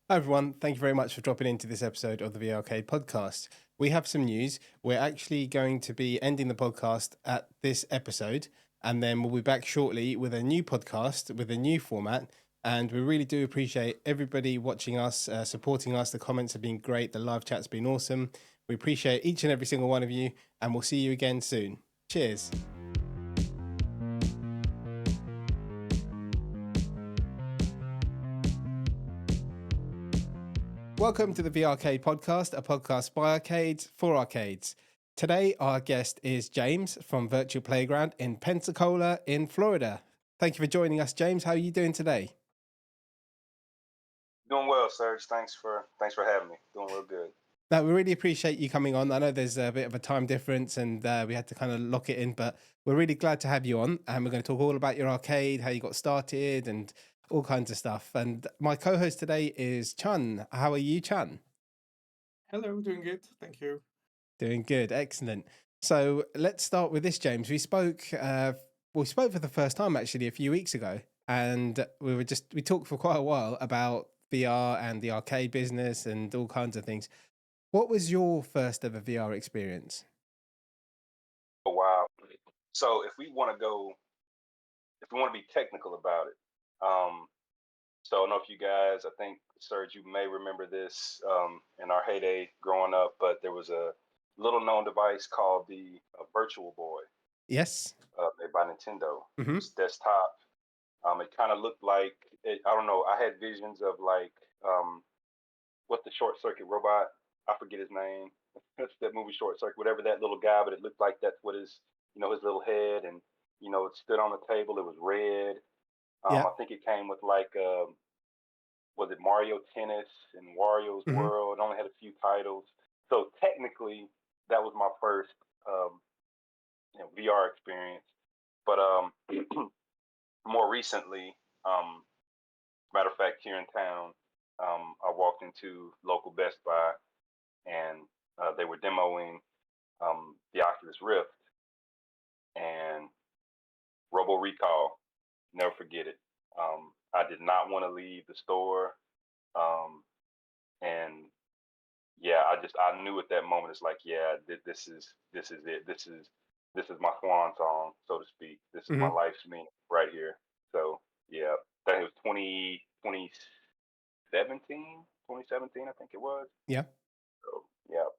Hi everyone, thank you very much for dropping into this episode of the VRCade Podcast. We have some news. We're actually going to be ending the podcast at this episode, and then we'll be back shortly with a new podcast with a new format. And we really do appreciate everybody watching us, supporting us. The comments have been great. The live chat's been awesome. We appreciate each and every single one of you, and we'll see you again soon. Cheers. Welcome to the VRCade Podcast, a podcast by arcades for arcades. Today, our guest is James from Virtual Playground in Pensacola in Florida. Thank you for joining us, James. How are you doing today? Doing well, Serge. Thanks for having me. Doing real good. No, we really appreciate you coming on. I know there's a bit of a time difference and we had to kind of lock it in, but we're really glad to have you on. And we're going to talk all about your arcade, how you got started, and all kinds of stuff. And my co-host today is Chun. How are you, Chun? Hello, doing good. Thank you. Doing good, excellent. So let's start with this, James. We spoke for the first time actually a few weeks ago, and we talked for quite a while about VR and the arcade business and all kinds of things. What was your first ever VR experience? Oh wow. So if we want to be technical about it, so I don't know if you guys, I think Serge, you may remember this in our heyday growing up, but there was a little known device called the Virtual Boy. Yes. Made by Nintendo. Mm-hmm. It was desktop. It kind of looked like I don't know. I had visions of like what the short circuit robot. I forget his name. That's that movie Short Circuit, whatever that little guy. But it looked like that's what his little head, and it stood on the table. It was red. Yeah. I think it came with like was it Mario Tennis and Wario's Mhm. World? It only had a few titles. So technically, that was my first VR experience. But more recently, matter of fact, here in town, I walked into local Best Buy and they were demoing the Oculus Rift and Robo Recall. Never forget it. I did not want to leave the store, and yeah, I knew at that moment it's like, yeah, this is it. This is my swan song, so to speak. This is my Mhm. life's meaning right here. So yeah, I think it was 2017, I think it was. Yeah. So yeah,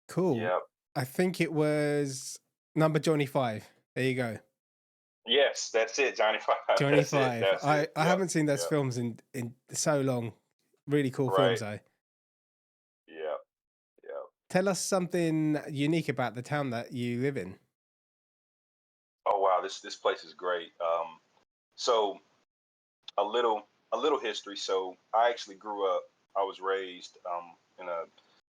Cool. yeah. I think it was number 25. There you go. Yes, that's it, Johnny Five. Johnny That's it. 5. That's I it. Yep. haven't seen those Yep. films in so long. Really cool films Right. though. Yep. Yep. Tell us something unique about the town that you live in. Oh wow, this place is great. So a little history. So I actually grew up. I was raised in a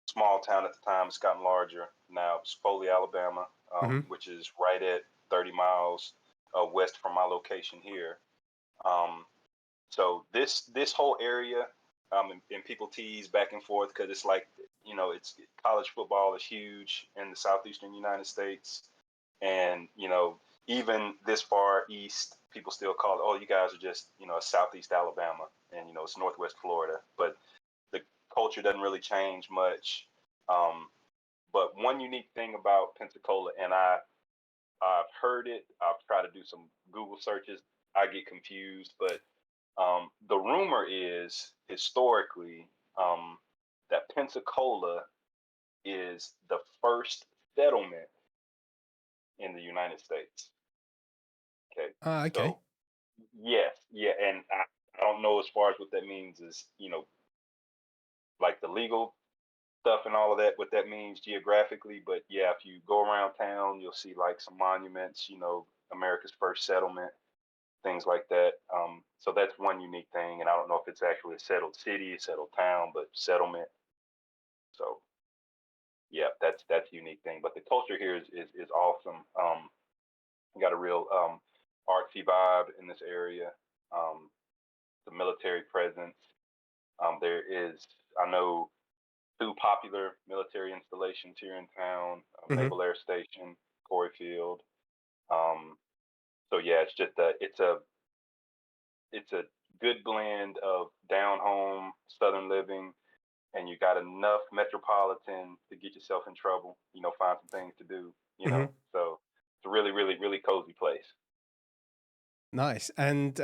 small town at the time. It's gotten larger now. It's Foley, Alabama, Mhm. which is right at 30 miles west from my location here. Um, so this whole area, and people tease back and forth because it's like it's college football is huge in the southeastern United States, and even this far east, people still call it, oh, you guys are just southeast Alabama, and it's northwest Florida, but the culture doesn't really change much. Um, but one unique thing about Pensacola, and I've heard it, I've tried to do some Google searches, I get confused, but the rumor is historically that Pensacola is the first settlement in the United States. Okay. Ah, okay. So yes, yeah, and I don't know as far as what that means is, like the legal stuff and all of that, what that means geographically. But yeah, if you go around town, you'll see like some monuments, America's first settlement, things like that. So that's one unique thing, and I don't know if it's actually a settled city, a settled town, but settlement. So yeah, that's a unique thing. But the culture here is awesome. We got a real artsy vibe in this area. Um, the military presence. There is, I know, two popular military installations here in town: Mhm. Naval Air Station, Corey Field. Um, so yeah, it's just it's a good blend of down home Southern living, and you got enough metropolitan to get yourself in trouble. Find some things to do. Hmm. So it's a really, really, really cozy place. Nice. And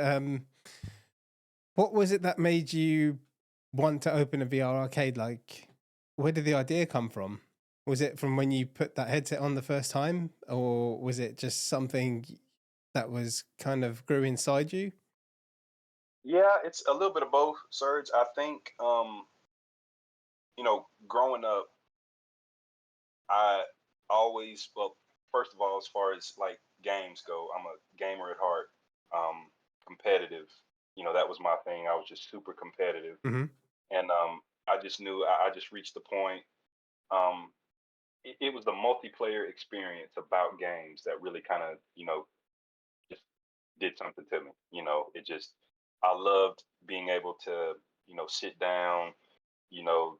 what was it that made you want to open a VR arcade? Like, where did the idea come from? Was it from when you put that headset on the first time, or was it just something that was kind of grew inside you? Yeah, it's a little bit of both, Serge. I think, growing up, I always, well, first of all, as far as like games go, I'm a gamer at heart. Competitive, that was my thing. I was just super competitive, Hmm. and I just knew I just reached the point. Um, it was the multiplayer experience about games that really kind of, just did something to me. It just, I loved being able to, sit down, you know,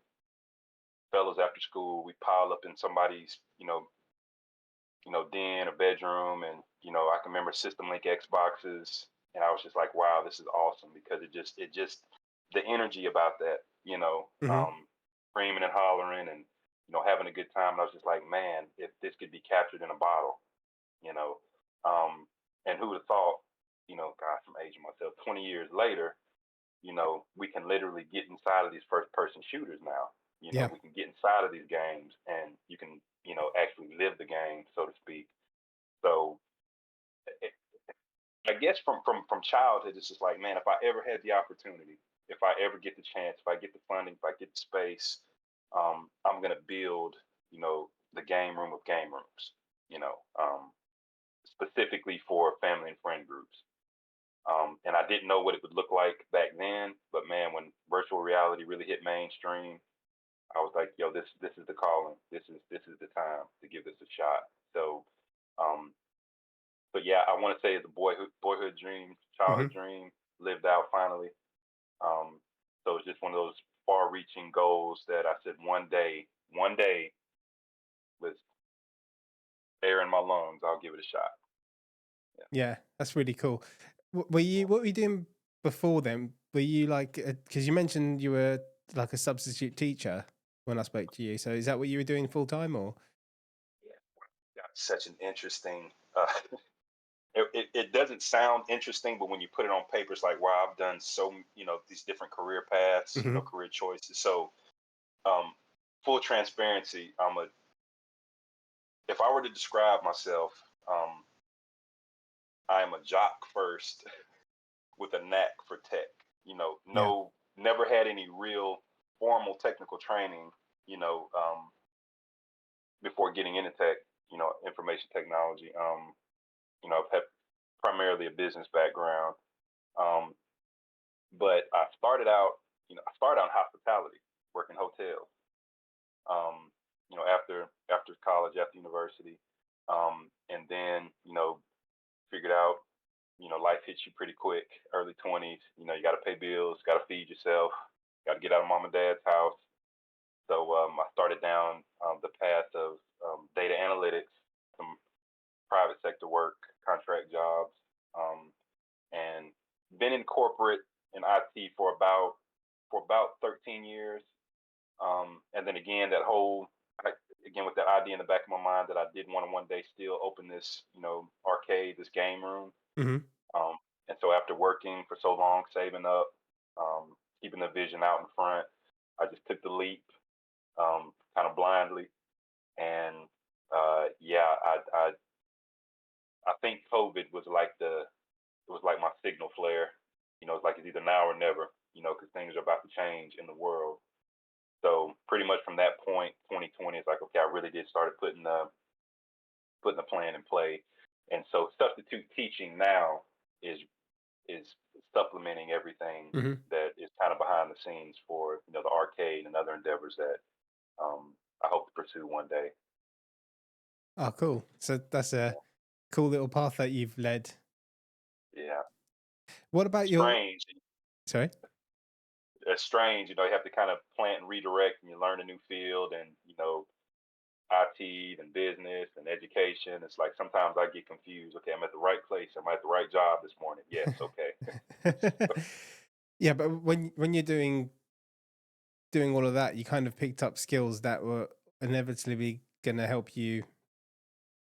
fellas after school, we pile up in somebody's, den or bedroom, and I can remember System Link Xboxes, and I was just like, wow, this is awesome because it just the energy about that, Hmm. screaming and hollering and having a good time. And I was just like, man, if this could be captured in a bottle, you know, um, and who would have thought, gosh, I'm aging myself. 20 years later, we can literally get inside of these first person shooters now. Yeah. We can get inside of these games and you can, actually live the game, so to speak. So it, I guess from childhood, it's just like, man, if I ever had the opportunity, if I ever get the chance, if I get the funding, if I get the space, I'm gonna build, the game room of game rooms, specifically for family and friend groups. And I didn't know what it would look like back then, but man, when virtual reality really hit mainstream, I was like, yo, this is the calling. This is the time to give this a shot. So, um, but yeah, I want to say it's a boyhood dream, Hmm. childhood dream lived out finally. Um, so it's just one of those far-reaching goals that I said one day, with air in my lungs, I'll give it a shot. Yeah. Yeah, that's really cool. Were you, what were you doing before then? Were you like, because you mentioned you were like a substitute teacher when I spoke to you. So is that what you were doing full time or? Yeah. That's such an interesting. It doesn't sound interesting, but when you put it on paper, it's like, wow, I've done so, these different career paths, Hmm. career choices. So, um, full transparency, if I were to describe myself, um, I am a jock first with a knack for tech. Yeah. No, never had any real formal technical training, you know, um, before getting into tech, information technology. I've had primarily a business background. Um, But I started out in hospitality, working hotels. After college, after university, and then figured out, life hits you pretty quick. Early 20s, you got to pay bills, got to feed yourself, got to get out of mom and dad's house. So I started down the path of data analytics, some private sector work, contract jobs, um, and been in corporate and IT for about 13 years. And then again, again with that idea in the back of my mind that I did want to one day still open this, arcade, this game room. Hmm. Um, and so after working for so long, saving up, keeping the vision out in front, I just took the leap, kind of blindly. And yeah, I think COVID was like my signal flare. It's like it's either now or never, because things are about to change in the world. So pretty much from that point, 2020 is like, okay, I really did start putting the plan in play. And so substitute teaching now is supplementing everything Hmm. that is kind of behind the scenes for the arcade and other endeavors that I hope to pursue one day. Oh, cool. So that's a cool little path that you've led. Yeah, What about your, strange. sorry? It's strange, you have to kind of plant and redirect, and you learn a new field, and IT and business and education. It's like sometimes I get confused. Okay, I'm at the right place. Am I at the right job this morning? Yes. Okay. Yeah, but when you're doing all of that, you kind of picked up skills that were inevitably going to help you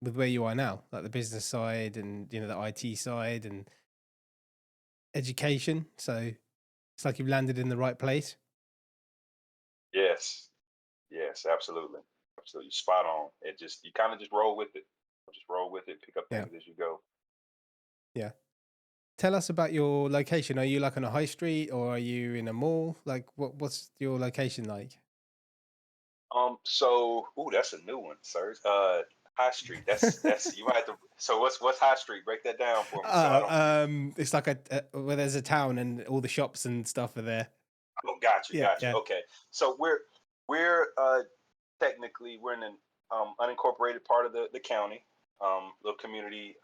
with where you are now, like the business side and the IT side and education. So it's like you've landed in the right place. Yes, yes, absolutely, absolutely, spot on. It just you kind of just roll with it, pick up Yeah, things as you go. yeah. Tell us about your location. Are you like on a high street or are you in a mall? Like, what's your location like? That's a new one, sir. High Street. That's you might have to. So what's High Street? Break that down for me, so I don't. It's like a where there's a town and all the shops and stuff are there. Oh, gotcha, Yeah, gotcha. yeah. Okay, so we're technically we're in an unincorporated part of the county, little community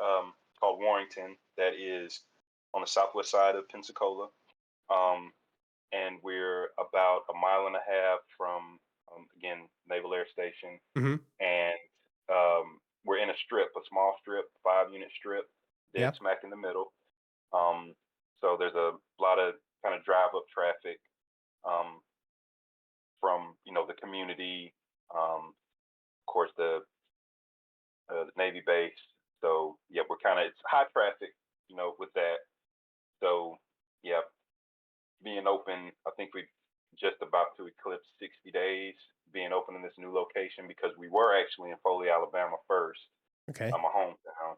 called Warrington that is on the southwest side of Pensacola, and we're about a mile and a half from again Naval Air Station, Mm-hmm. and we're in a strip, a small strip, 5 unit strip, dead Yeah. smack in the middle. Um, so there's a lot of kind of drive up traffic um, from the community, of course the Navy base. So yeah, we're kind of it's high traffic, with that. So yeah, being open, I think we just about to eclipse 60 days being open in this new location because we were actually in Foley, Alabama first, Okay. my hometown,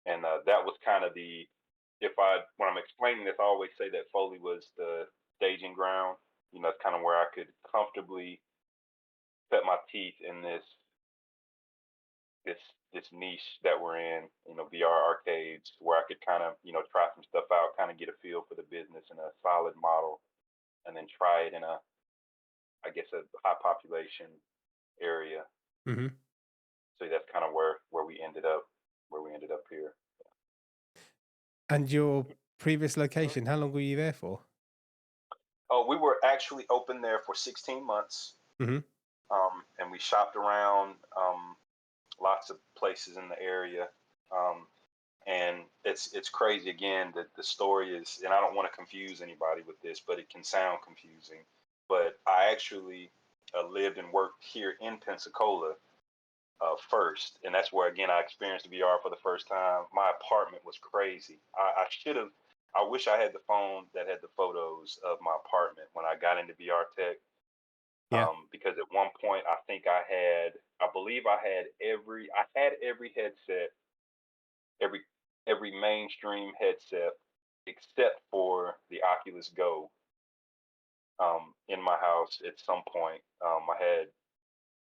and that was kind of the if I when I'm explaining this, I always say that Foley was the staging ground. It's kind of where I could comfortably set my teeth in this this niche that we're in, VR arcades, where I could kind of try some stuff out, kind of get a feel for the business and a solid model, and then try it in I guess a high population area. Mm-hmm. So that's kind of where we ended up, here. And your previous location, how long were you there for? Oh, we were actually open there for 16 months, Mm-hmm. and we shopped around lots of places in the area. Um, and it's crazy again that the story is, and I don't want to confuse anybody with this, but it can sound confusing. But I actually lived and worked here in Pensacola first, and that's where again I experienced VR for the first time. My apartment was crazy. I should have. I wish I had the phone that had the photos of my apartment when I got into VR tech. Yeah. Because at one point I think I believe I had every headset, every every mainstream headset except for the Oculus Go in my house at some point.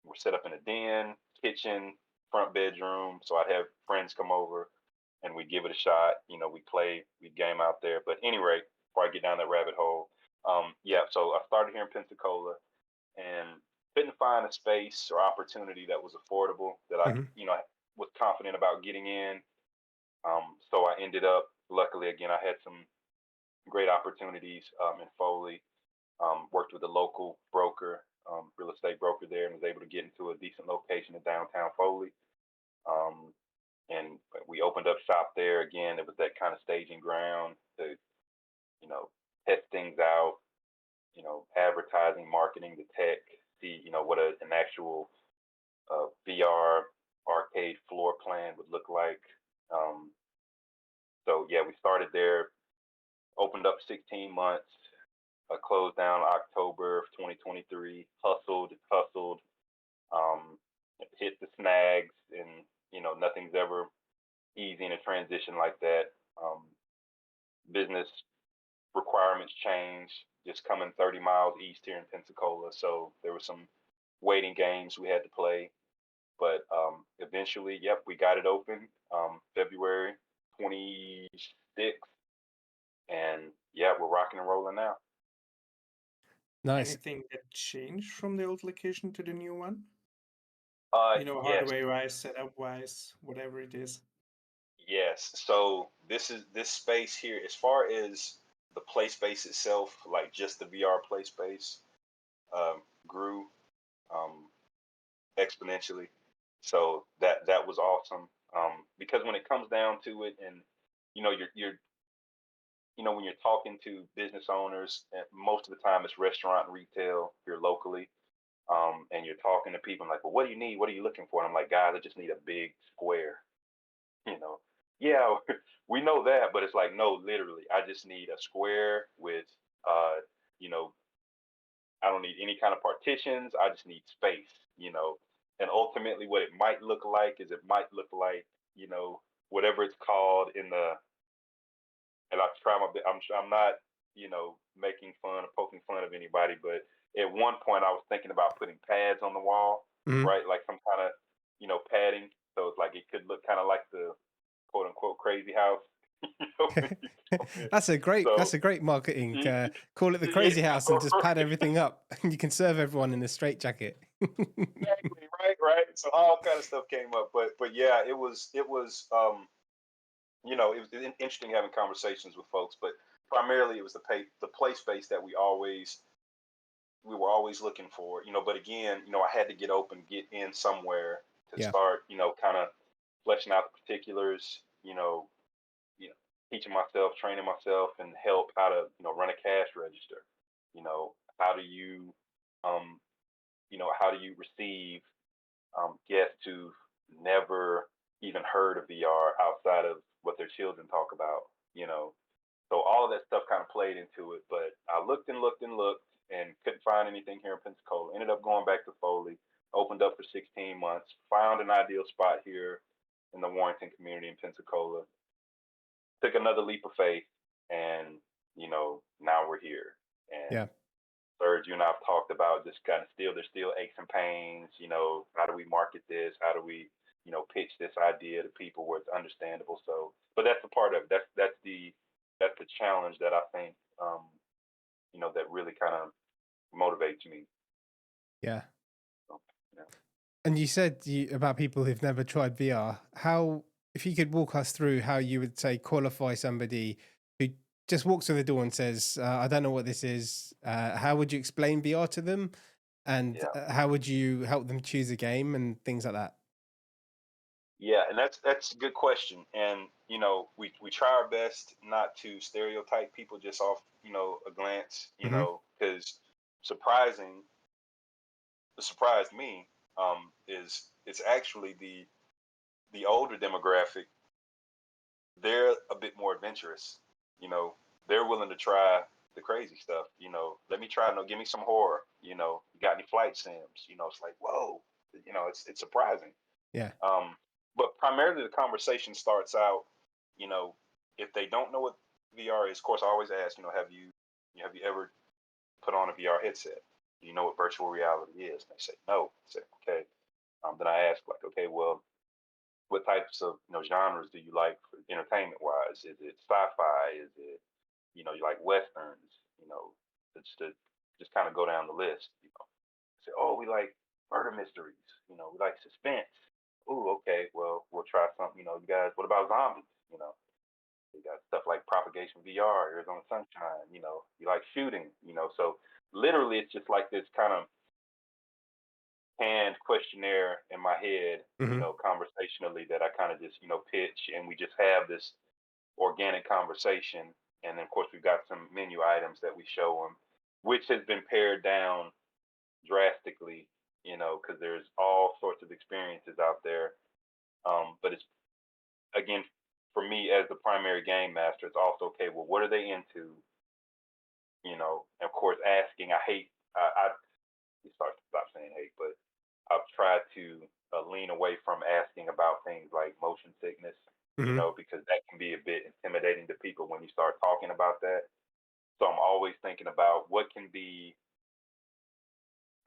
We're set up in a den, kitchen, front bedroom. So I'd have friends come over and we'd give it a shot. We'd game out there. But anyway, before I get down that rabbit hole, yeah, so I started here in Pensacola and couldn't find a space or opportunity that was affordable that I, Mm-hmm. was confident about getting in. So I ended up, luckily, again, I had some great opportunities in Foley. Worked with a local broker, real estate broker there, and was able to get into a decent location in downtown Foley. Um, and we opened up shop there. Again, it was that kind of staging ground to, you know, test things out, advertising, marketing, the tech, see, what an actual VR arcade floor plan would look like. Um, so yeah, we started there, opened up 16 months, closed down October of 2023. Hustled, um, hit the snags, and nothing's ever easy in a transition like that. Um, Business requirements change. Just coming 30 miles east here in Pensacola, so there were some waiting games we had to play. But eventually, yep, we got it open February 26th, and yeah, we're rocking and rolling now. Nice. Anything that changed from the old location to the new one? Yes, Hardware-wise, setup-wise, whatever it is. yes. So this space here, as far as the play space itself, like just the VR play space, grew um, exponentially. So that was awesome. Because when it comes down to it, and you're when you're talking to business owners, and most of the time it's restaurant and retail if you're locally, and you're talking to people like, well, what do you need? What are you looking for? And I'm like, guys, I just need a big square. You know, yeah, we know that, but it's like, no, literally, I just need a square with, you know, I don't need any kind of partitions. I just need space. And ultimately, what it might look like is it might look like, whatever it's called in the, and I try my best. I'm not, making fun or poking fun of anybody, but at one point I was thinking about putting pads on the wall, Mhm. right? Like some kind of, padding. So it's like it could look kind of like the quote unquote crazy house. When you come in. That's a great So marketing. y- Call it the yeah, crazy house and just pad right. everything up, and you can serve everyone in a straight jacket. Exactly, right. So all kind of stuff came up, but yeah, it was interesting having conversations with folks, but primarily it was the play space that we were always looking for, but again, I had to get open, get in somewhere to Yeah, start, kind of fleshing out the particulars, you know, teaching myself, training myself, and help how to, run a cash register. You know, how do you, um, how do you receive guests who've never even heard of VR outside of what their children talk about? You know, so all of that stuff kind of played into it. But I looked and looked and looked and couldn't find anything here in Pensacola. Ended up going back to Foley, opened up for 16 months, found an ideal spot here in the Warrington community in Pensacola, took another leap of faith, and now we're here. And yeah, Serge, you and I've talked about just kind of there's still aches and pains. How do we market this? How do we, pitch this idea to people where it's understandable? So, but that's the part of it. That's the challenge that I think, that really kind of motivates me. yeah. So, yeah. And you said about people who've never tried VR. How, if you could walk us through how you would say qualify somebody who just walks through the door and says, "I don't know what this is." How would you explain VR to them, and Yeah. how would you help them choose a game and things like that? Yeah, and that's a good question. And we try our best not to stereotype people just off a glance. Hmm. Because surprising, surprised me is it's actually the older demographic. They're a bit more adventurous. You know, they're willing to try the crazy stuff. Let me try. No, give me some horror. You got any flight sims? It's like whoa. It's surprising. Yeah. Um, but primarily the conversation starts out, you know, if they don't know what VR is. Of course, I always ask, have you ever put on a VR headset? Do you know what virtual reality is? And they say no. I say okay. Then I ask like, okay, well, what types of genres do you like for entertainment wise? Is it sci-fi? Is it you like westerns? Just kind of go down the list. Say, oh, we like murder mysteries. We like suspense. Ooh, okay. Well, we'll try something. You guys. What about zombies? You got stuff like Propagation VR, Arizona Sunshine. You like shooting. So literally, it's just like this kind of canned questionnaire in my head. Hmm. Conversationally that I kind of just pitch, and we just have this organic conversation. And then, of course, we've got some menu items that we show them, which has been pared down drastically, because there's all sorts of experiences out there. But it's again for me as the primary game master, it's also okay. Well, what are they into? And of course, asking. I hate. I stop saying hate, but I've tried to lean away from asking about things like motion sickness. Hmm. Because that can be a bit intimidating to people when you start talking about that. So I'm always thinking about what can be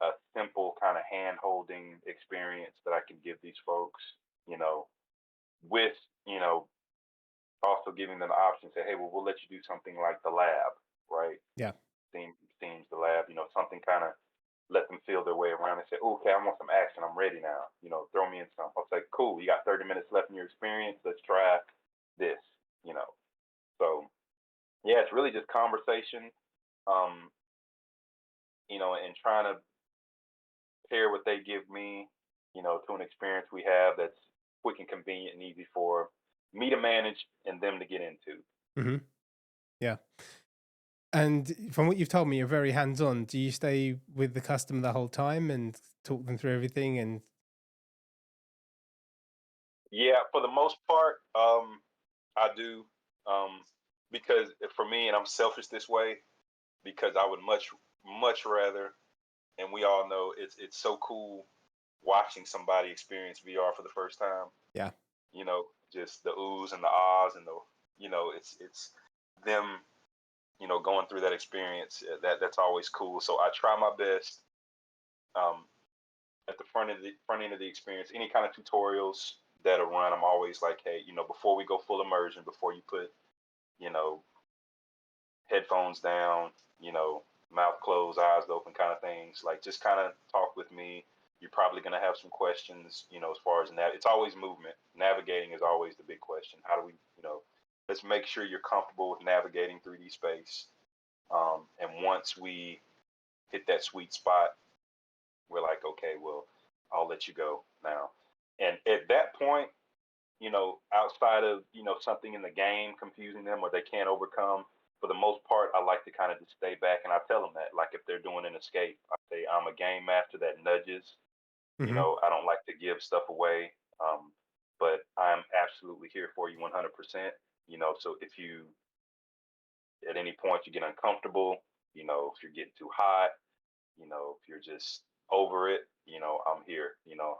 a simple kind of hand holding experience that I can give these folks, you know, with, also giving them the option, say, hey, well, we'll let you do something like the lab, right? Yeah. Themes the lab, something kind of let them feel their way around and say, okay, I want some action. I'm ready now. Throw me in some. I'll say, cool, you got 30 minutes left in your experience. Let's try this, you know. So, yeah, it's really just conversation, um, and trying to pair what they give me, to an experience we have that's quick and convenient and easy for me to manage and them to get into. Hmm. Yeah. And from what you've told me, you're very hands-on. Do you stay with the customer the whole time and talk them through everything? And Yeah, for the most part, I do, um, because for me, and I'm selfish this way, because I would much rather, and we all know it's so cool watching somebody experience VR for the first time. yeah, You know, just the oohs and the ahs and the, it's them, going through that experience. That's always cool. So I try my best, um, at the front end of the experience. Any kind of tutorials that'll run, I'm always like, hey, before we go full immersion, before you put, you know, headphones down, you know, mouth closed, eyes open, kind of things. Like, just kind of talk with me. You're probably going to have some questions, as far as it's always movement. Navigating is always the big question. How do we, let's make sure you're comfortable with navigating 3D space. And once we hit that sweet spot, we're like, okay, well, I'll let you go now. And at that point, outside of, something in the game confusing them or they can't overcome, for the most part, I like to kind of just stay back and I tell them that. Like, if they're doing an escape, I say, I'm a game master that nudges. hmm I don't like to give stuff away, but I'm absolutely here for you 100%. So if you, at any point, you get uncomfortable, if you're getting too hot, if you're just over it, I'm here.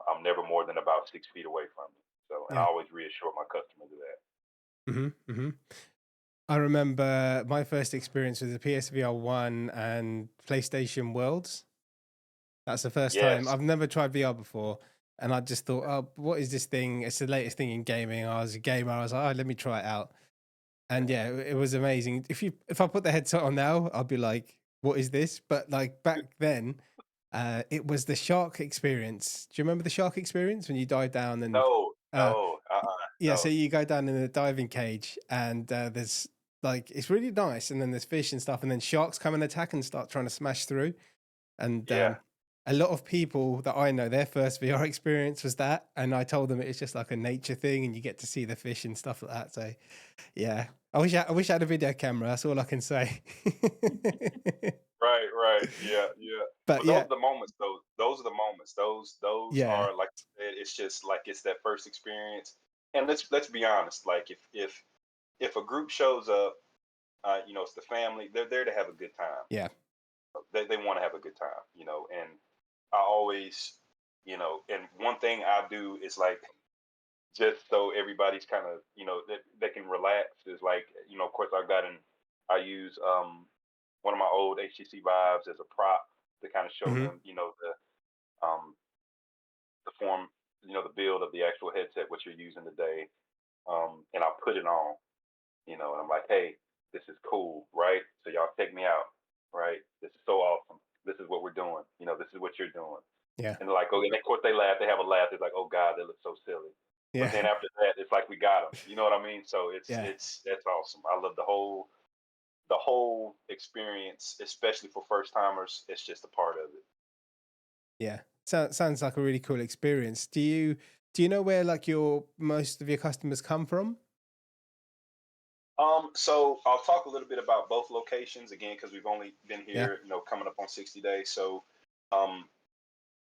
I'm never more than about 6 feet away from you. So, and I yeah. always reassure my customers of that. hmm I remember my first experience with the PSVR 1 and PlayStation Worlds. That's the first time. Yes. I've never tried VR before. And I just thought, oh, what is this thing? It's the latest thing in gaming. I was a gamer. I was like, oh, let me try it out. And yeah, it was amazing. If I put the headset on now, I'll be like, what is this? But like back then, it was the shark experience. Do you remember the shark experience when you dive down and No, uh, no, yeah, so no. you go down in a diving cage and there's like it's really nice, and then there's fish and stuff, and then sharks come and attack and start trying to smash through. And Yeah. a lot of people that I know, their first VR experience was that, and I told them it's just like a nature thing, and you get to see the fish and stuff like that. So yeah, I wish I had a video camera. That's all I can say. Right, right. Yeah, yeah. But But those yeah, are the moments, though. Those are the moments. Those yeah, are, like I said, it's just like it's that first experience. And let's be honest, like if a group shows up, it's the family, they're there to have a good time. yeah. They want to have a good time, and I always, and one thing I do is like, just so everybody's kind of, that they can relax, is like, of course I use one of my old HTC Vives as a prop to kind of show hmm them, um, the form, the build of the actual headset, what you're using today. And I'll put it on, and I'm like, hey, this is cool, right? So y'all take me out, right? This is so awesome. This is what we're doing. This is what you're doing. yeah, And they're like, oh, and of course they laugh. They have a laugh. They're like, oh God, they look so silly. But yeah, then after that, it's like we got them. You know what I mean? So yeah, that's awesome. I love the whole experience, especially for first timers. It's just a part of it. yeah. Sounds like a really cool experience. Do you know where like your most of your customers come from? So I'll talk a little bit about both locations again because we've only been Yeah. here, coming up on 60 days. So, um,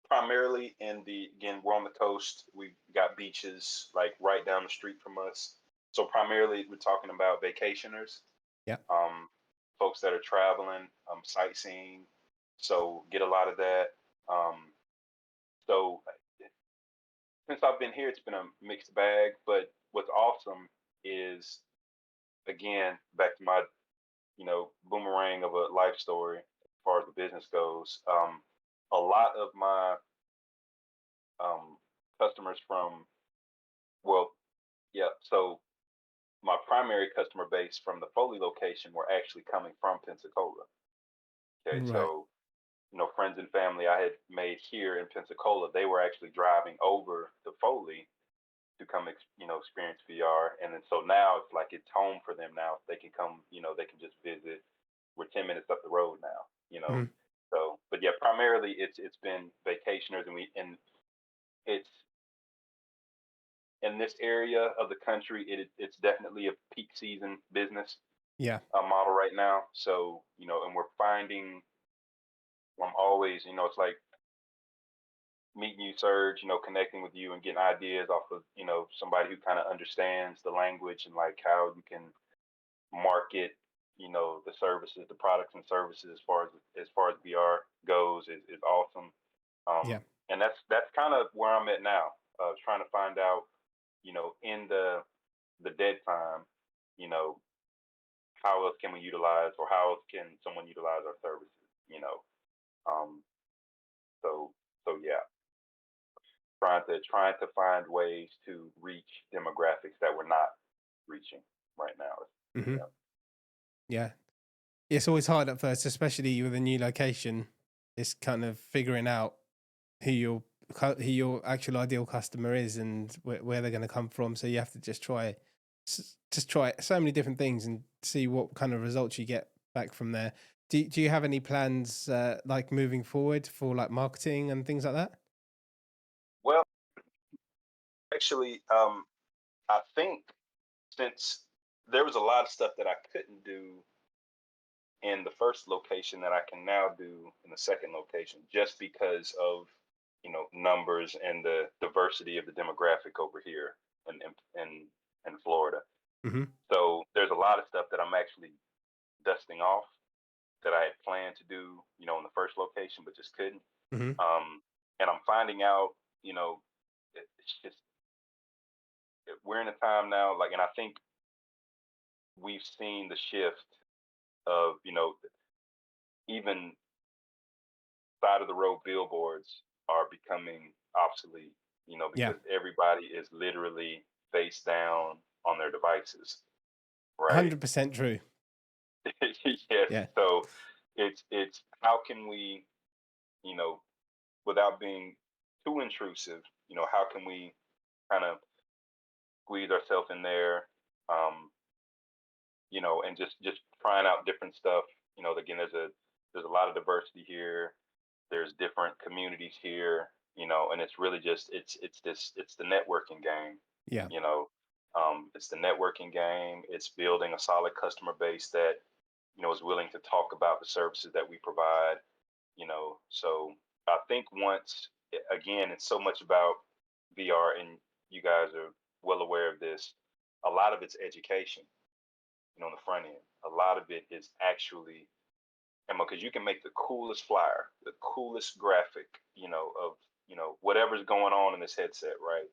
primarily again, we're on the coast. We've got beaches like right down the street from us. So primarily, we're talking about vacationers, Yeah. um, folks that are traveling, sightseeing. So get a lot of that. So since I've been here, it's been a mixed bag. But what's awesome is, again, back to my, boomerang of a life story as far as the business goes. A lot of my, um, customers from, well, yeah, so my primary customer base from the Foley location were actually coming from Pensacola. Okay, Right. so, friends and family I had made here in Pensacola, they were actually driving over to Foley to come, experience VR. And then so now it's like it's home for them now. They can come, they can just visit. We're 10 minutes up the road now. Mhm. So, but yeah, primarily it's been vacationers, and it's in this area of the country. It's definitely a peak season business. Yeah. model right now. So, and we're finding, I'm always, it's like meeting you, Serge, connecting with you and getting ideas off of, somebody who kind of understands the language and like how you can market, the services, the products and services as far as VR goes is awesome. Yeah. And that's kind of where I'm at now, trying to find out, in the dead time, you know, how else can we utilize or how else can someone utilize our services, Um, so yeah, trying to find ways to reach demographics that we're not reaching right now. Hmm. Yeah. Yeah. It's always hard at first, especially with a new location. It's kind of figuring out who who your actual ideal customer is and where they're going to come from. So you have to just try so many different things and see what kind of results you get back from there. Do you have any plans like moving forward for like marketing and things like that? Well, actually, I think since there was a lot of stuff that I couldn't do in the first location that I can now do in the second location, just because of numbers and the diversity of the demographic over here in Florida. Hmm. So there's a lot of stuff that I'm actually dusting off that I had planned to do, in the first location, but just couldn't. Hmm. And I'm finding out, it's just we're in a time now, like, and I think we've seen the shift of, even side of the road billboards are becoming obsolete, Yeah. because everybody is literally face down on their devices, right? 100% true. Yes. Yeah. So it's how can we, you know, without being too intrusive, how can we kind of squeeze ourselves in there, um, and just trying out different stuff. Again, there's a lot of diversity here. There's different communities here, and it's really just it's the networking game, Yeah. you know. It's the networking game. It's building a solid customer base that is willing to talk about the services that we provide. So I think again, it's so much about VR, and you guys are well aware of this. A lot of it's education, on the front end. A lot of it is actually, because you can make the coolest flyer, the coolest graphic, of whatever's going on in this headset, right?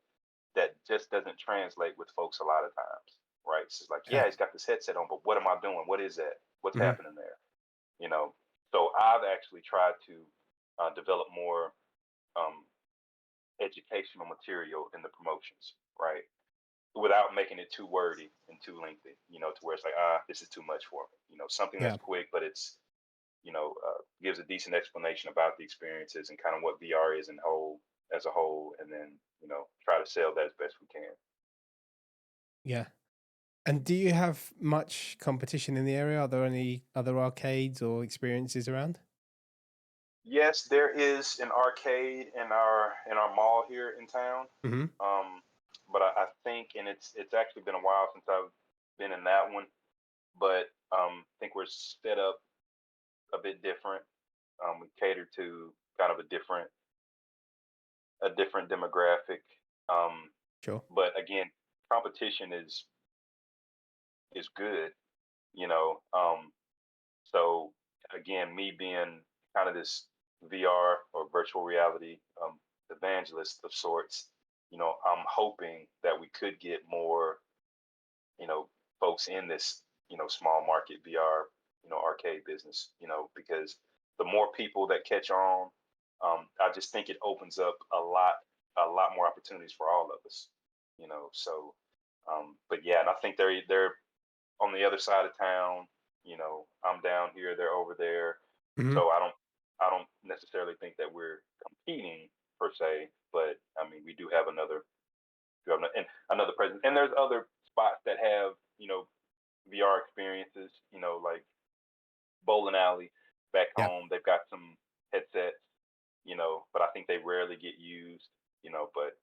That just doesn't translate with folks a lot of times, right? It's just like, Yeah. yeah, he's got this headset on, but what am I doing? What is that? What's Hmm. happening there? You know. So I've actually tried to develop more um, educational material in the promotions, right? Without making it too wordy and too lengthy, to where it's like, this is too much for me. Something that's Yeah. quick, but it's gives a decent explanation about the experiences and kind of what VR is as a whole, and then try to sell that as best we can. Yeah. And do you have much competition in the area? Are there any other arcades or experiences around? Yes, there is an arcade in our mall here in town, Hmm. um, but I think, and it's actually been a while since I've been in that one, but I think we're set up a bit different. We cater to kind of a different demographic. Um, Sure. but again, competition is good, you know. So again, me being kind of this VR or virtual reality evangelist of sorts, I'm hoping that we could get more, folks in this, small market VR, arcade business, because the more people that catch on, I just think it opens up a lot more opportunities for all of us, So, but yeah, and I think they're on the other side of town. I'm down here, they're over there. Hmm. So I don't necessarily think that we're competing per se, but I mean, we and another presence. And there's other spots that have, VR experiences, like bowling alley back Yeah. home. They've got some headsets, but I think they rarely get used, but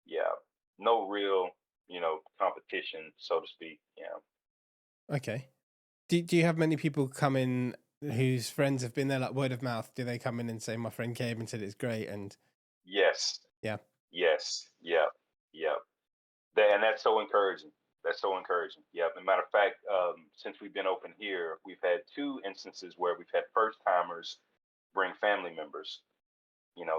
yeah, no real, competition, so to speak. Yeah. Okay. Do you have many people come in whose friends have been there, like word of mouth? Do they come in and say, my friend came and said it's great? And Yes, yeah, yes, yep, yep. And that's so encouraging. That's so encouraging. Yep. As a matter of fact, since we've been open here, we've had two instances where we've had first timers bring family members.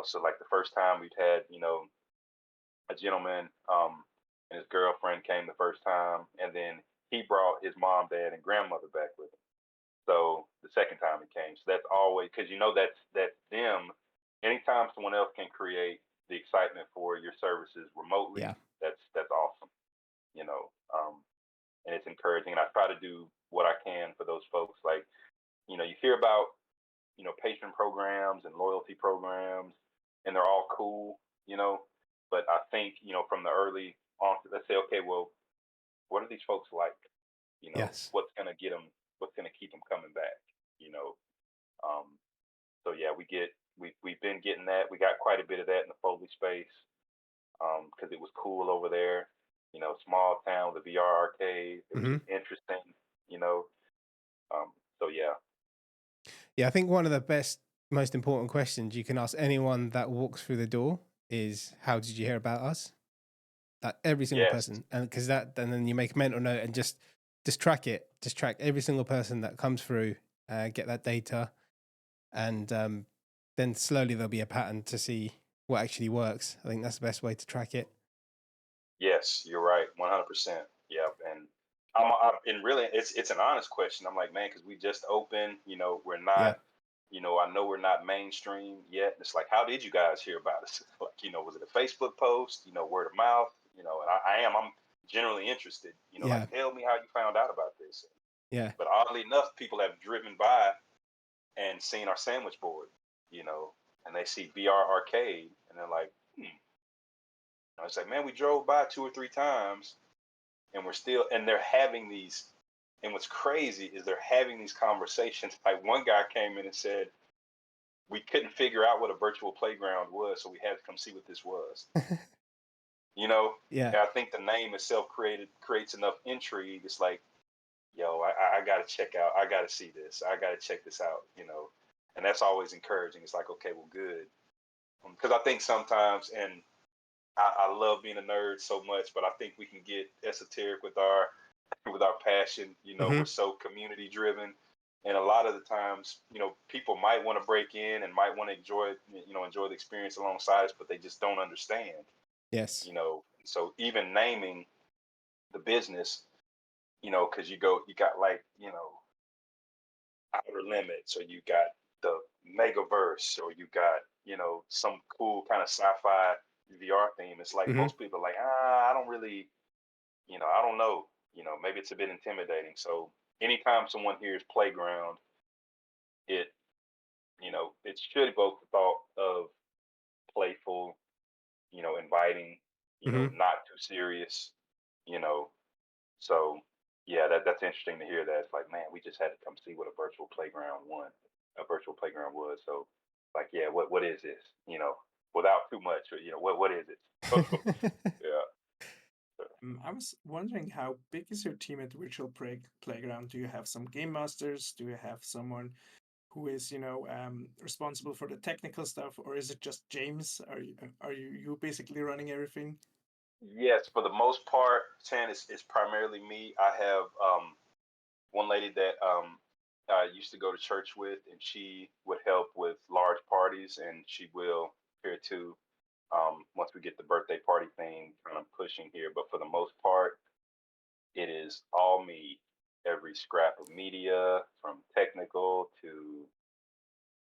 So like the first time we've had, a gentleman and his girlfriend came the first time, and then he brought his mom, dad, and grandmother back with him. So the second time he came, so that's always because that's them. Anytime someone else can create the excitement for your services remotely, yeah, that's awesome. You know, um, and it's encouraging. And I try to do what I can for those folks. Like, you hear about patron programs and loyalty programs, and they're all cool. But I think from the early on, let's say, okay, well, what are these folks like? yes. What's gonna get them? What's gonna keep them coming back? You know. Um, so yeah, we've been getting that. We got quite a bit of that in the Foley space because it was cool over there. Small town, the VR arcade. It was Hmm. just interesting. You know. So yeah. Yeah, I think one of the best, most important questions you can ask anyone that walks through the door is, how did you hear about us? That every single Yes. person, and because and then you make a mental note and just track it, just track every single person that comes through, get that data, and then slowly there'll be a pattern to see what actually works. I think that's the best way to track it. Yes, you're right, 100%. Yep, and really, it's an honest question. I'm like, man, because we just opened. We're not. Yeah. I know we're not mainstream yet. It's like, how did you guys hear about us? Like, was it a Facebook post? Word of mouth? And I'm generally interested. Yeah. Like, tell me how you found out about this. Yeah. But oddly enough, people have driven by and seen our sandwich board. And they see VR Arcade, and they're like, it's like, man, we drove by two or three times, and they're having these. And what's crazy is they're having these conversations. Like one guy came in and said, we couldn't figure out what a virtual playground was, so we had to come see what this was. Yeah. And I think the name itself creates enough intrigue. It's like, yo, I got to check out. I got to see this. I got to check this out. And that's always encouraging. It's like, okay, well, good, because I think sometimes, and I love being a nerd so much, but I think we can get esoteric with our passion. Hmm. We're so community driven, and a lot of the times, people might want to break in and might want to enjoy the experience alongside us, but they just don't understand. Yes. So even naming the business, because you got like Outer Limits, or you got the Megaverse, or you got some cool kind of sci-fi VR theme. It's like Hmm. most people are like, I don't really, I don't know. Maybe it's a bit intimidating. So anytime someone hears playground, it it should evoke the thought of playful, inviting, Hmm. not too serious, you know. So yeah, that's interesting to hear that. It's like, man, we just had to come see what a virtual playground was. So like, yeah, what is this? Without too much, what is it? Yeah. I was wondering, how big is your team at Virtual Playground? Do you have some game masters? Do you have someone who is, responsible for the technical stuff, or is it just James? Are you basically running everything? Yes, for the most part, Chan is primarily me. I have one lady that I used to go to church with, and she would help with large parties, and she will here too. Once we get the birthday party thing kind of pushing here, but for the most part, it is all me. Every scrap of media, from technical to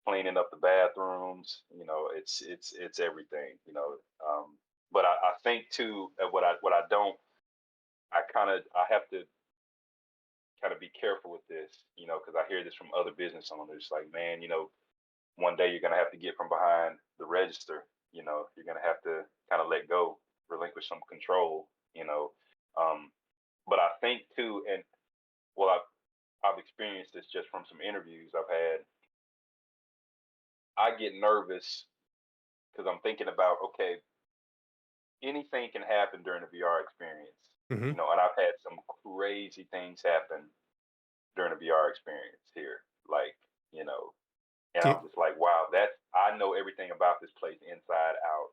cleaning up the bathrooms, it's everything. But I think too, what I don't, I have to kind of be careful with this, because I hear this from other business owners. Like, man, one day you're gonna have to get from behind the register. You're gonna have to kind of let go, relinquish some control. Um, but I think too, and well, I've experienced this just from some interviews I've had. I get nervous because I'm thinking about, okay, anything can happen during a VR experience. Hmm. And I've had some crazy things happen during a VR experience here. Like, you know, and Do I'm just like, wow, I know everything about this place inside out.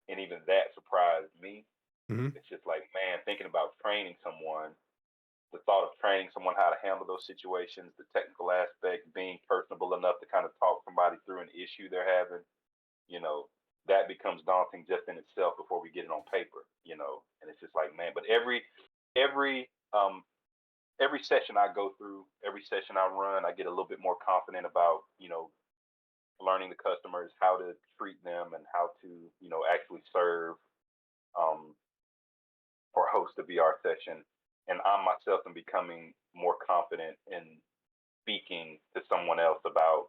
And even that surprised me. Mhm. It's just like, man, thinking about training someone, the thought of training someone how to handle those situations, the technical aspect, being personable enough to kind of talk somebody through an issue they're having, you know, that becomes daunting just in itself before we get it on paper, you know. And it's just like, man, but every every session I go through, every session I run, I get a little bit more confident about, learning the customers, how to treat them, and how to, actually serve um, or host a VR session. And I myself am becoming more confident in speaking to someone else about,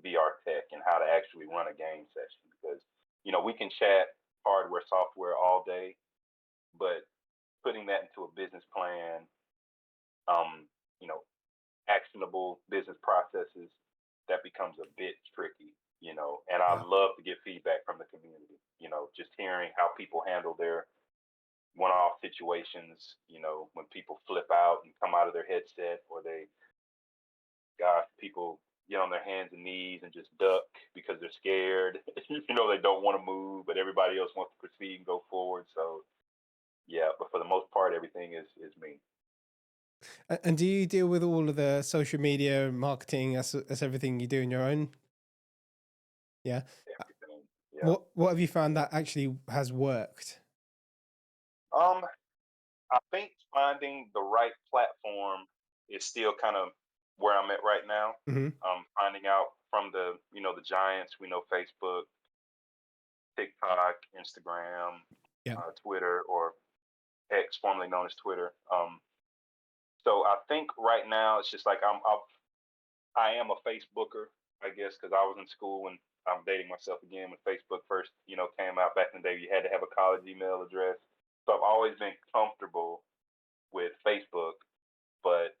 VR tech and how to actually run a game session because, we can chat hardware, software all day, but putting that into a business plan, um, you know, actionable business processes, that becomes a bit tricky, and I Yeah. love to get feedback from the community, just hearing how people handle their one-off situations, when people flip out and come out of their headset or people get on their hands and knees and just duck because they're scared. They don't want to move, but everybody else wants to proceed and go forward. So yeah, but for the most part, everything is me. And do you deal with all of the social media marketing? That's everything you do on your own. Yeah. Everything. Yeah. What have you found that actually has worked? Um, I think finding the right platform is still kind of where I'm at right now. Hmm. Finding out from the giants, we know Facebook, TikTok, Instagram, Yeah. Twitter, or X, formerly known as Twitter. So I think right now it's just like I am a Facebooker, I guess, because I was in school and I'm dating myself again when Facebook first, came out back in the day. You had to have a college email address. So I've always been comfortable with Facebook, but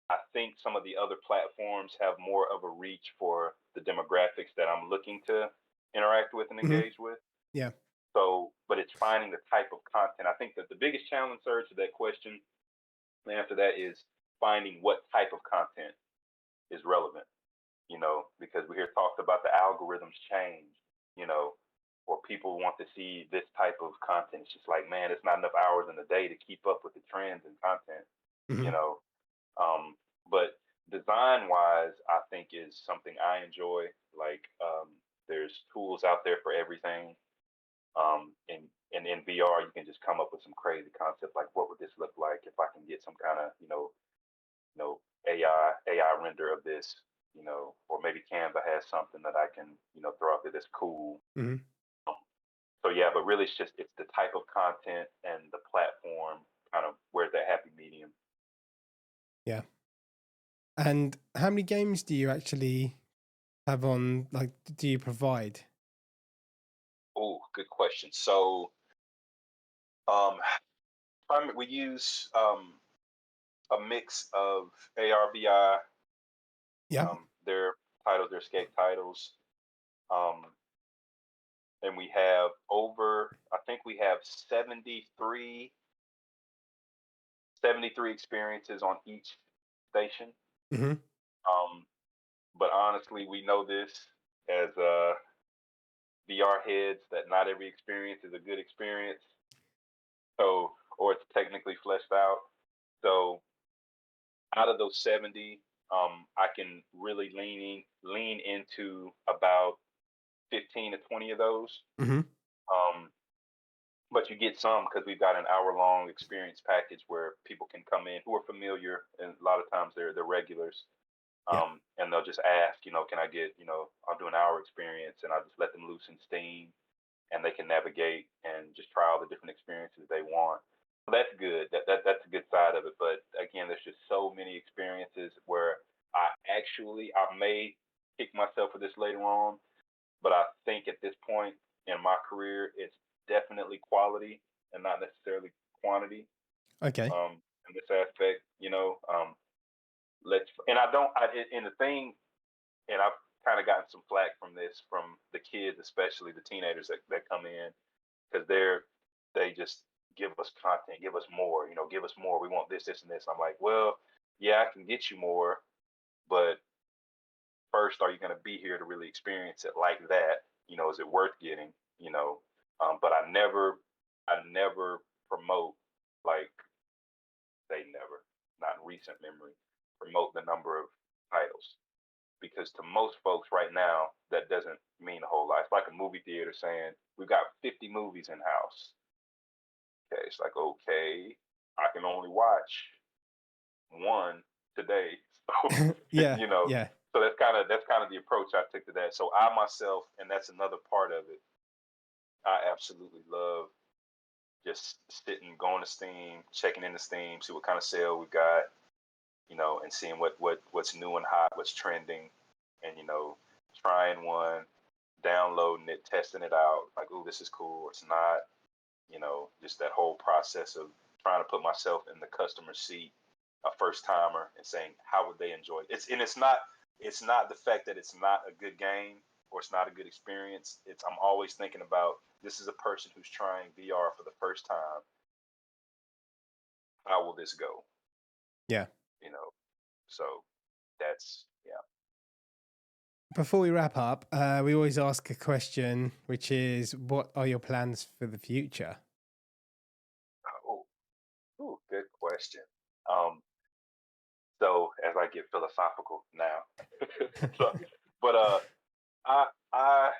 I think some of the other platforms have more of a reach for the demographics that I'm looking to interact with and Hmm. engage with. Yeah. So, but it's finding the type of content. I think that the biggest challenge, Serge, to that question, and after that is finding what type of content is relevant, because we hear talked about the algorithms change, you know, or people want to see this type of content. It's just like, man, it's not enough hours in the day to keep up with the trends and content, you Hmm. know. But design wise, I think is something I enjoy. Like, there's tools out there for everything. And in VR, you can just come up with some crazy concept like, what would this look like if I can get some kind of, AI render of this, or maybe Canva has something that I can, throw out there that's cool. Hmm. Um, so yeah, but really it's the type of content and the platform, kind of where's that happy medium. Yeah. And how many games do you actually have on? Like, do you provide? Oh, good question. So um, we use a mix of ARBI, Yeah. their titles, their skate titles, um, and we have I think we have 73 experiences on each station. Hmm. Um, but honestly, we know this as VR heads that not every experience is a good experience. So, or it's technically fleshed out. So, out of those 70, I can really lean into about 15 to 20 of those. Hmm. Um, but you get some because we've got an hour-long experience package where people can come in who are familiar, and a lot of times they're regulars. Yeah. And they'll just ask, can I get, I'll do an hour experience, and I just let them loose in Steam, and they can navigate and just try all the different experiences they want. So that's good. That's a good side of it. But again, there's just so many experiences where I may kick myself for this later on, but I think at this point in my career, it's definitely quality and not necessarily quantity. Okay. In this aspect, and I don't, and the thing, and I've kind of gotten some flack from this from the kids, especially the teenagers that come in, because they just give us content, give us more, give us more. We want this, this, and this. I'm like, well, yeah, I can get you more, but first, are you going to be here to really experience it like that? Is it worth getting? But I never promote, like, they never, not in recent memory, promote the number of titles, because to most folks right now, that doesn't mean a whole lot. It's like a movie theater saying we've got 50 movies in house. Okay, it's like, okay, I can only watch one today. So Yeah, you know, yeah. so that's kind of the approach I took to that. So I myself, and that's another part of it, I absolutely love just sitting, going to Steam, checking into Steam, see what kind of sale we got, and seeing what's new and hot, what's trending, and trying one, downloading it, testing it out, like, ooh, this is cool, or it's not, just that whole process of trying to put myself in the customer seat, a first timer, and saying how would they enjoy it. It's not the fact that it's not a good game or it's not a good experience. I'm always thinking about, this is a person who's trying VR for the first time. How will this go? Yeah. You know, so that's, yeah. Before we wrap up, we always ask a question, which is, what are your plans for the future? Oh, ooh, good question. Um, so as I get philosophical now, so, but I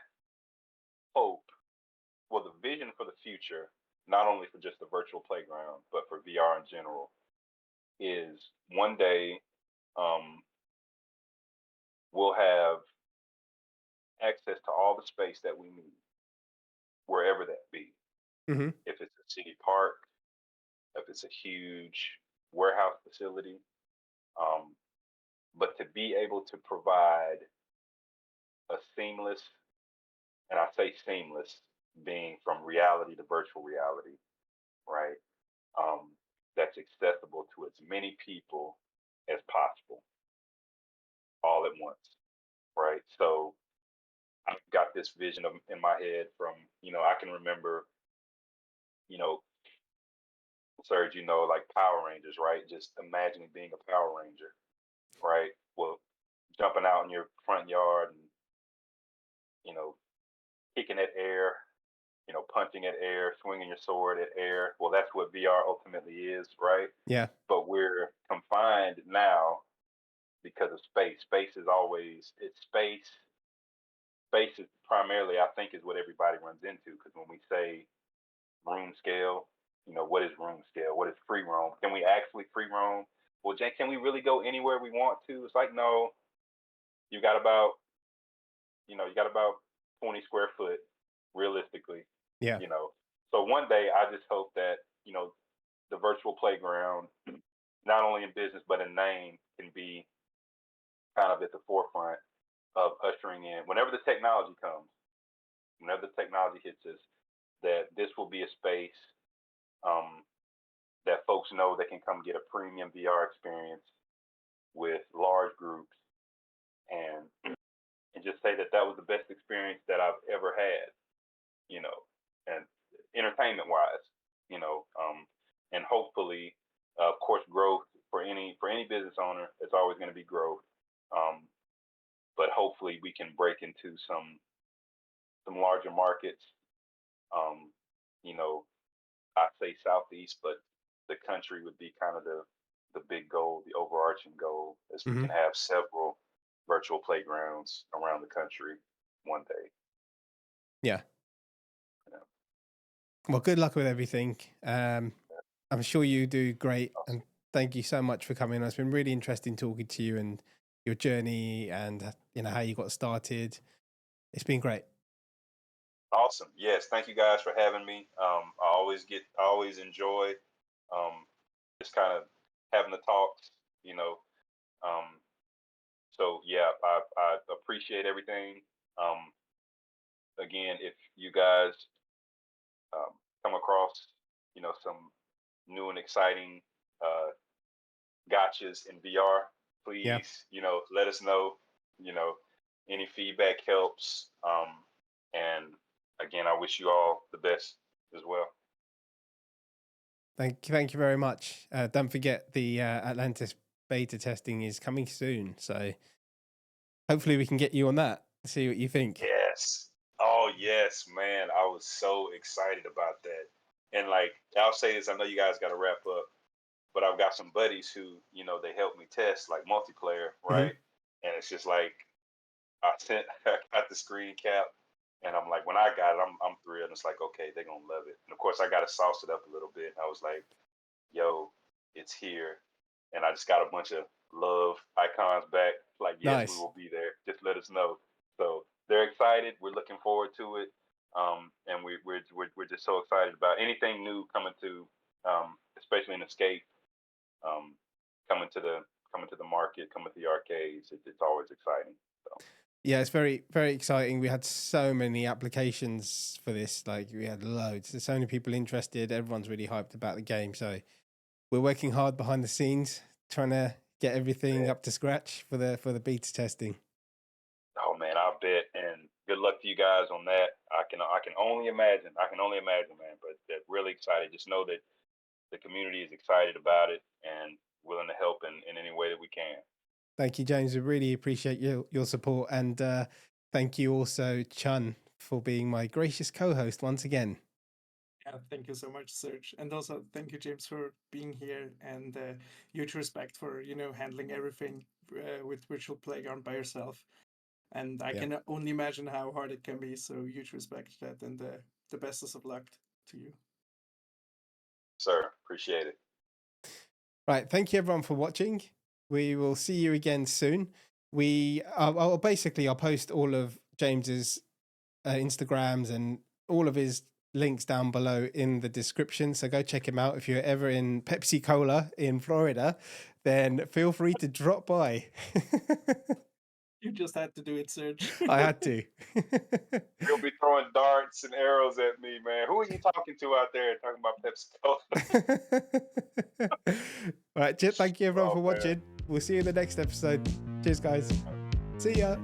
hope, well, the vision for the future, not only for just the virtual playground, but for VR in general, is one day, um, we'll have access to all the space that we need, wherever that be. Hmm. If it's a city park, if it's a huge warehouse facility, um, but to be able to provide a seamless, and I say seamless, being from reality to virtual reality, right? Um, that's accessible to as many people as possible, all at once, right? So I've got this vision in my head from, I can remember, you know, Serge, like Power Rangers, right? Just imagining being a Power Ranger, right? Well, jumping out in your front yard and, you know, kicking at air, punching at air, swinging your sword at air. Well, that's what VR ultimately is, right? Yeah. But we're confined now because of space. Space is always, it's space. Space is primarily, I think, is what everybody runs into, because when we say room scale, what is room scale? What is free roam? Can we actually free roam? Well, Jay, can we really go anywhere we want to? It's like, no, you got about, you got about 20 square foot realistically, Yeah. you know. So one day I just hope that, the virtual playground, not only in business but in name, can be kind of at the forefront of ushering in, whenever the technology comes, whenever the technology hits us, that this will be a space, um, that folks know they can come get a premium VR experience with large groups, and just say that that was the best experience that I've ever had, and entertainment wise, and hopefully, of course, growth for any business owner. It's always going to be growth, um, but hopefully we can break into some larger markets. Um, you know, I say southeast, but the country would be kind of the big goal, the overarching goal, is we Hmm. can have several virtual playgrounds around the country one day. Yeah. You know. Well, good luck with everything. I'm sure you do great. Awesome. And thank you so much for coming on. It's been really interesting talking to you and your journey and, how you got started. It's been great. Awesome. Yes. Thank you guys for having me. I always enjoy, just kind of having the talks, you know. Um, so yeah, I appreciate everything. Um, Again, if you guys, um, come across, some new and exciting, uh, gotchas in VR, Yeah. please, let us know. You know, any feedback helps. And again, I wish you all the best as well. Thank you very much. Don't forget the Atlantis beta testing is coming soon. So hopefully we can get you on that, see what you think. Yes. Oh, yes, man. I was so excited about that. And like, I'll say this, I know you guys got to wrap up, but I've got some buddies who, they help me test like multiplayer, right? And it's just like, I got the screen cap, and I'm like, when I got it, I'm thrilled. It's like, okay, they're going to love it. And of course, I got to sauce it up a little bit. I was like, yo, it's here. And I just got a bunch of love icons back. Like, yes, Nice. we will be there. Just let us know. So they're excited. We're looking forward to it. And we're just so excited about anything new coming to, especially in Escape, coming to the market, coming to the arcades. It's always exciting. So. Yeah, it's very, very exciting. We had so many applications for this. Like, we had loads. There's so many people interested. Everyone's really hyped about the game. So we're working hard behind the scenes, trying to get everything up to scratch for the beta testing. Oh man, I bet. And good luck to you guys on that. I can only imagine. Man. But they're really excited. Just know that the community is excited about it and willing to help in any way that we can. Thank you, James. We really appreciate your support. And thank you also, Chun, for being my gracious co-host once again. Yeah, thank you so much, Serge. And also thank you, James, for being here, and huge respect for, handling everything with Virtual Playground by yourself. And I can only imagine how hard it can be. So huge respect to that, and the bestest of luck to you. Sir, appreciate it. Right. Thank you, everyone, for watching. We will see you again soon. I'll post all of James's Instagrams and all of his links down below in the description. So go check him out. If you're ever in Pepsi Cola in Florida, then feel free to drop by. You just had to do it, Serge. I had to. You'll be throwing darts and arrows at me, man. Who are you talking to out there talking about Pepsi Cola? All right, thank you everyone for watching. We'll see you in the next episode. Cheers, guys. See ya.